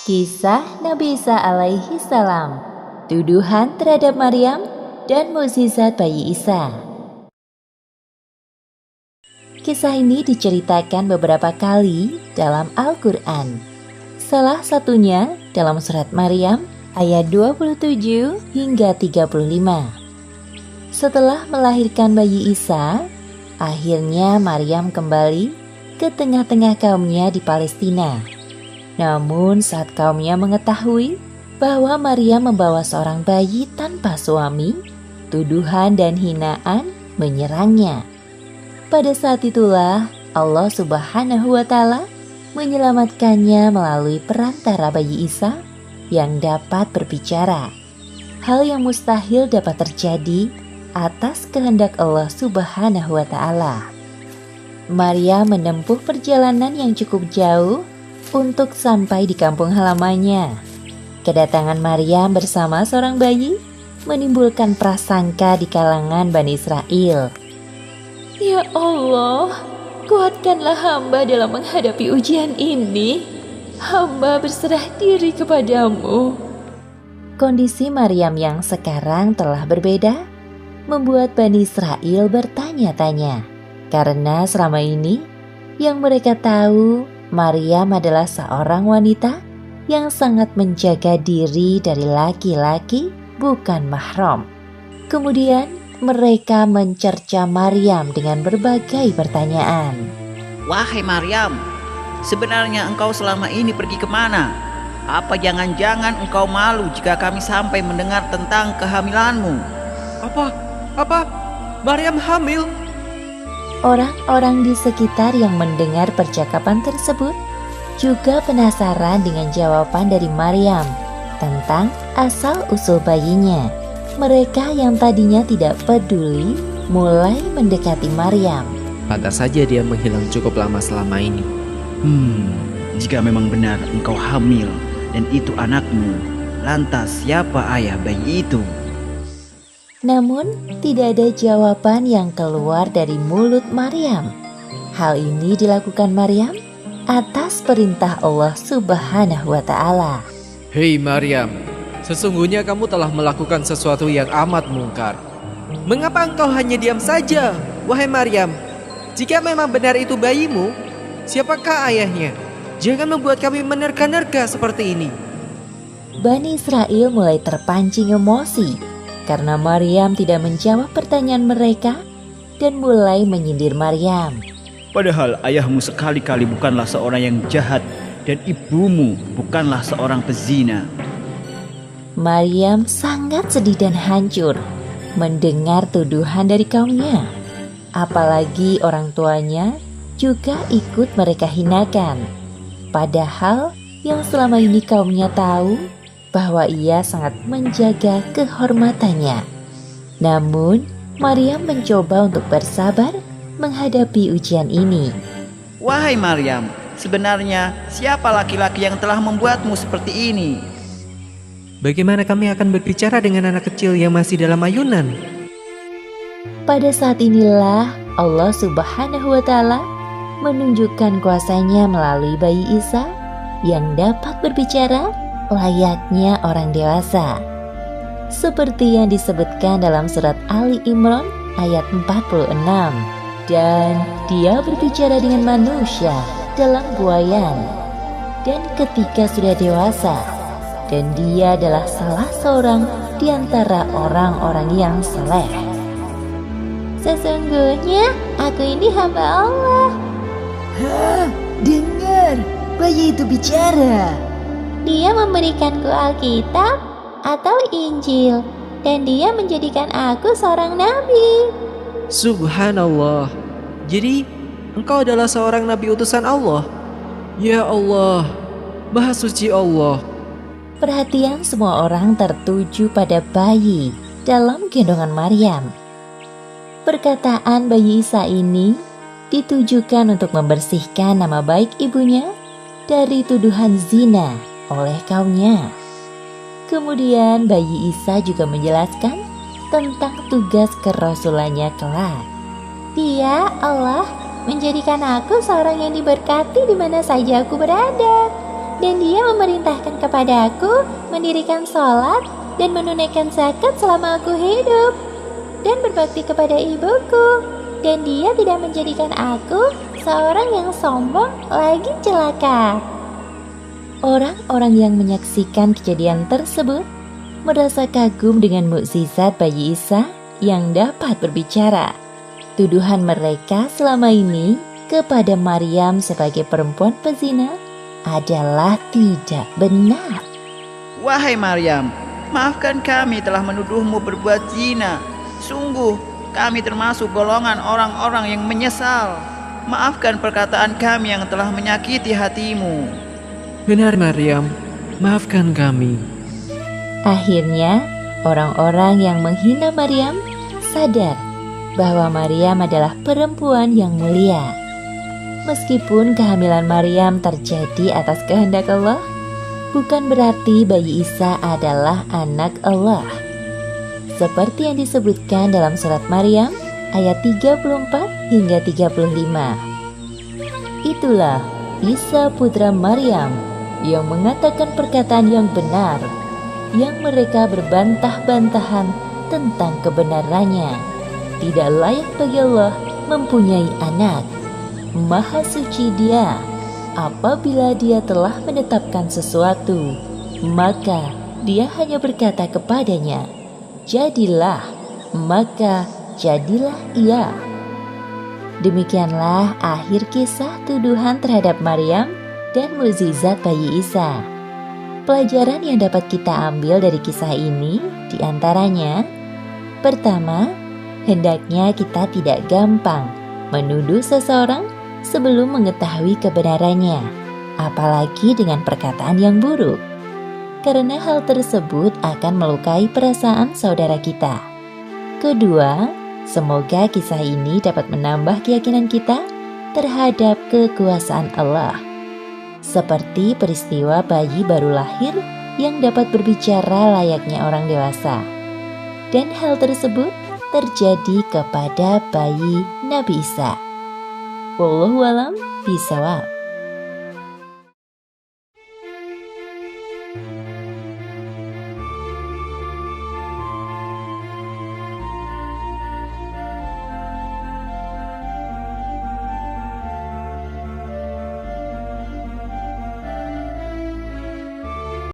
Kisah Nabi Isa alaihi salam, tuduhan terhadap Maryam, dan mukjizat bayi Isa. Kisah ini diceritakan beberapa kali dalam Al-Quran. Salah satunya dalam surat Maryam ayat 27 hingga 35. Setelah melahirkan bayi Isa, akhirnya Maryam kembali ke tengah-tengah kaumnya di Palestina. Namun saat kaumnya mengetahui bahwa Maryam membawa seorang bayi tanpa suami, tuduhan dan hinaan menyerangnya. Pada saat itulah Allah Subhanahu wa Ta'ala menyelamatkannya melalui perantara bayi Isa yang dapat berbicara. Hal yang mustahil dapat terjadi atas kehendak Allah Subhanahu wa Ta'ala. Maryam menempuh perjalanan yang cukup jauh untuk sampai di kampung halamannya. Kedatangan Maryam bersama seorang bayi menimbulkan prasangka di kalangan Bani Israel. Ya Allah, kuatkanlah hamba dalam menghadapi ujian ini. Hamba berserah diri kepadamu. Kondisi Maryam yang sekarang telah berbeda membuat Bani Israel bertanya-tanya. Karena selama ini yang mereka tahu, Maryam adalah seorang wanita yang sangat menjaga diri dari laki-laki bukan mahram. Kemudian mereka mencerca Maryam dengan berbagai pertanyaan. Wahai Maryam, sebenarnya engkau selama ini pergi kemana? Apa jangan-jangan engkau malu jika kami sampai mendengar tentang kehamilanmu? Apa? Maryam hamil? Orang-orang di sekitar yang mendengar percakapan tersebut juga penasaran dengan jawaban dari Maryam tentang asal-usul bayinya. Mereka yang tadinya tidak peduli mulai mendekati Maryam. Pantas saja dia menghilang cukup lama selama ini. Jika memang benar engkau hamil dan itu anakmu, lantas siapa ayah bayi itu? Namun, tidak ada jawaban yang keluar dari mulut Maryam. Hal ini dilakukan Maryam atas perintah Allah Subhanahu wa Ta'ala. Hei Maryam, sesungguhnya kamu telah melakukan sesuatu yang amat mungkar. Mengapa engkau hanya diam saja, wahai Maryam? Jika memang benar itu bayimu, siapakah ayahnya? Jangan membuat kami menerka-nerka seperti ini. Bani Israel mulai terpancing emosi karena Maryam tidak menjawab pertanyaan mereka dan mulai menyindir Maryam. Padahal ayahmu sekali-kali bukanlah seorang yang jahat dan ibumu bukanlah seorang pezina. Maryam sangat sedih dan hancur mendengar tuduhan dari kaumnya. Apalagi orang tuanya juga ikut mereka hinakan. Padahal yang selama ini kaumnya tahu bahwa ia sangat menjaga kehormatannya. Namun, Maryam mencoba untuk bersabar menghadapi ujian ini. Wahai Maryam, sebenarnya siapa laki-laki yang telah membuatmu seperti ini? Bagaimana kami akan berbicara dengan anak kecil yang masih dalam ayunan? Pada saat inilah Allah Subhanahu wa Ta'ala menunjukkan kuasanya melalui bayi Isa yang dapat berbicara layaknya orang dewasa. Seperti yang disebutkan dalam surat Ali Imran ayat 46. Dan dia berbicara dengan manusia dalam buayan. Dan ketika sudah dewasa, dan dia adalah salah seorang di antara orang-orang yang saleh. Sesungguhnya aku ini hamba Allah. Dengar, bayi itu bicara. Dia memberikanku Alkitab atau Injil, dan dia menjadikan aku seorang nabi. Subhanallah. Jadi, engkau adalah seorang nabi utusan Allah? Ya Allah, Maha Suci Allah. Perhatian semua orang tertuju pada bayi dalam gendongan Maryam. Perkataan bayi Isa ini ditujukan untuk membersihkan nama baik ibunya dari tuduhan zina oleh kaumnya. Kemudian bayi Isa juga menjelaskan tentang tugas kerasulannya kelak. Dia Allah menjadikan aku seorang yang diberkati di mana saja aku berada. Dan Dia memerintahkan kepada aku mendirikan sholat dan menunaikan zakat selama aku hidup, dan berbakti kepada ibuku. Dan Dia tidak menjadikan aku seorang yang sombong lagi celaka. Orang-orang yang menyaksikan kejadian tersebut merasa kagum dengan mukjizat bayi Isa yang dapat berbicara. Tuduhan mereka selama ini kepada Maryam sebagai perempuan pezina adalah tidak benar. Wahai Maryam, maafkan kami telah menuduhmu berbuat zina. Sungguh, kami termasuk golongan orang-orang yang menyesal. Maafkan perkataan kami yang telah menyakiti hatimu. Benar Maryam, maafkan kami. Akhirnya, orang-orang yang menghina Maryam sadar bahwa Maryam adalah perempuan yang mulia. Meskipun kehamilan Maryam terjadi atas kehendak Allah, bukan berarti bayi Isa adalah anak Allah. Seperti yang disebutkan dalam surat Maryam ayat 34 hingga 35. Itulah Isa putra Maryam yang mengatakan perkataan yang benar, yang mereka berbantah-bantahan tentang kebenarannya. Tidak layak bagi Allah mempunyai anak. Maha suci Dia. Apabila Dia telah menetapkan sesuatu, maka Dia hanya berkata kepadanya, jadilah, maka jadilah ia. Demikianlah akhir kisah tuduhan terhadap Maryam dan mukjizat bayi Isa. Pelajaran yang dapat kita ambil dari kisah ini diantaranya: pertama, hendaknya kita tidak gampang menuduh seseorang sebelum mengetahui kebenarannya, apalagi dengan perkataan yang buruk, karena hal tersebut akan melukai perasaan saudara kita. Kedua, semoga kisah ini dapat menambah keyakinan kita terhadap kekuasaan Allah, seperti peristiwa bayi baru lahir yang dapat berbicara layaknya orang dewasa. Dan hal tersebut terjadi kepada bayi Nabi Isa. Wallahu a'lam bishawab.